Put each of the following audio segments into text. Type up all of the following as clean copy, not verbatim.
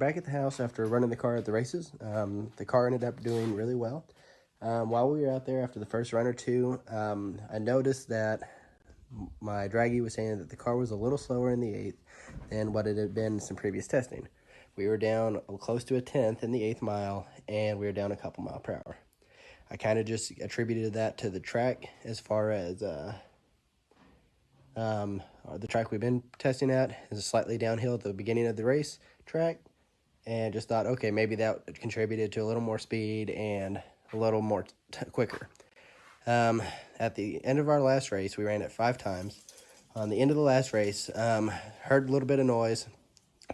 back at the house after running the car at the races. The car ended up doing really well. While we were out there after the first run or two, I noticed that my draggy was saying that the car was a little slower in the 8th than what it had been in some previous testing. We were down close to a 10th in the 8th mile, and we were down a couple mile per hour. I kind of just attributed that to the track as far as the track we've been testing at is a slightly downhill at the beginning of the race track, and just thought, okay, maybe that contributed to a little more speed and a little more quicker. At the end of our last race, we ran it 5 times. On the end of the last race, heard a little bit of noise,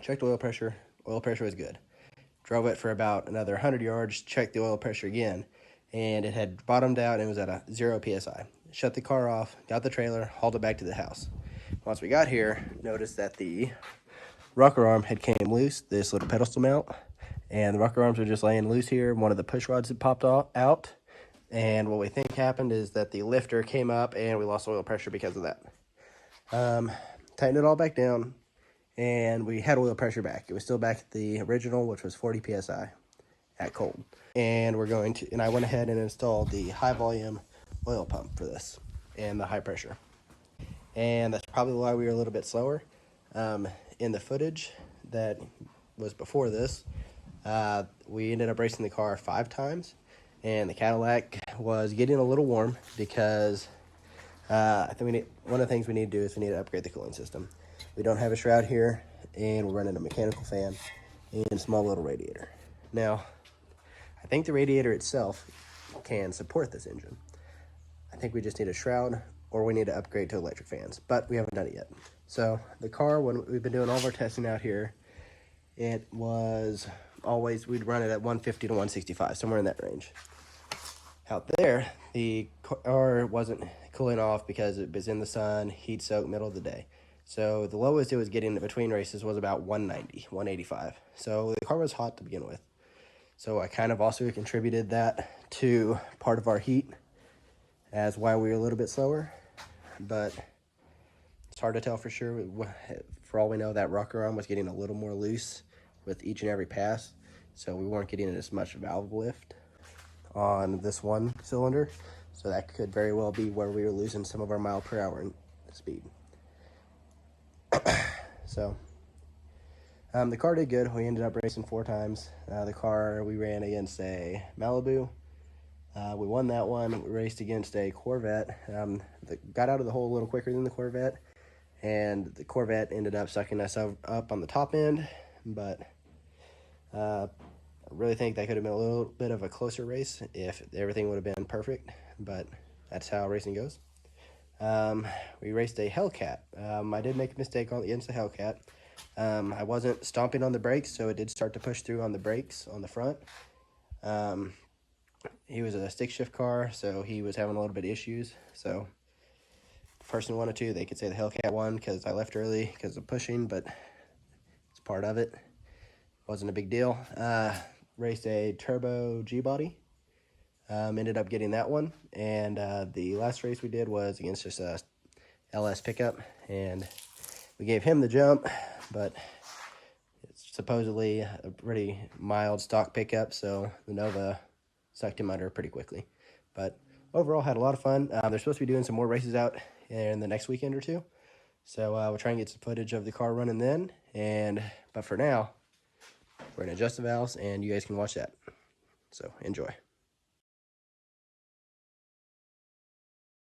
checked oil pressure. Oil pressure was good. Drove it for about another 100 yards, checked the oil pressure again, and it had bottomed out and was at a 0 PSI. Shut the car off, got the trailer, hauled it back to the house. Once we got here, noticed that the rocker arm had came loose, this little pedestal mount, and the rocker arms were just laying loose here. One of the push rods had popped out, and what we think happened is that the lifter came up and we lost oil pressure because of that. Tightened it all back down, and we had oil pressure back. It was still back at the original, which was 40 PSI at cold. And I went ahead and installed the high volume oil pump for this and the high pressure. And that's probably why we were a little bit slower. In the footage that was before this, we ended up racing the car 5 times, and the Cadillac was getting a little warm because I think one of the things we need to do is we need to upgrade the cooling system. We don't have a shroud here, and we're running a mechanical fan and a small little radiator. Now, I think the radiator itself can support this engine. I think we just need a shroud, or we need to upgrade to electric fans, but we haven't done it yet. So the car, when we've been doing all of our testing out here, it was always, we'd run it at 150 to 165, somewhere in that range. Out there, the car wasn't cooling off because it was in the sun, heat soaked, middle of the day. So the lowest it was getting between races was about 190, 185. So the car was hot to begin with. So I kind of also contributed that to part of our heat as why we were a little bit slower. But it's hard to tell for sure. For all we know, that rocker arm was getting a little more loose with each and every pass. So we weren't getting as much valve lift on this one cylinder. So that could very well be where we were losing some of our mile per hour speed. So the car did good. We ended up racing 4 times. The car we ran against a Malibu. We won that one. We raced against a Corvette. Got out of the hole a little quicker than the Corvette, and the Corvette ended up sucking us up on the top end. But I really think that could have been a little bit of a closer race if everything would have been perfect, but that's how racing goes. We raced a Hellcat. I did make a mistake against the Hellcat. I wasn't stomping on the brakes, so it did start to push through on the brakes on the front. He was a stick shift car, so he was having a little bit of issues. So the person wanted to, they could say the Hellcat won because I left early because of pushing, but it's part of it. Wasn't a big deal. Raced a turbo G-body. Ended up getting that one. And the last race we did was against just a LS pickup, and we gave him the jump, but it's supposedly a pretty mild stock pickup, so the Nova sucked him under pretty quickly. But overall, had a lot of fun. They're supposed to be doing some more races out in the next weekend or two, so we'll try and get some footage of the car running then. But for now, we're going to adjust the valves, and you guys can watch that. So enjoy.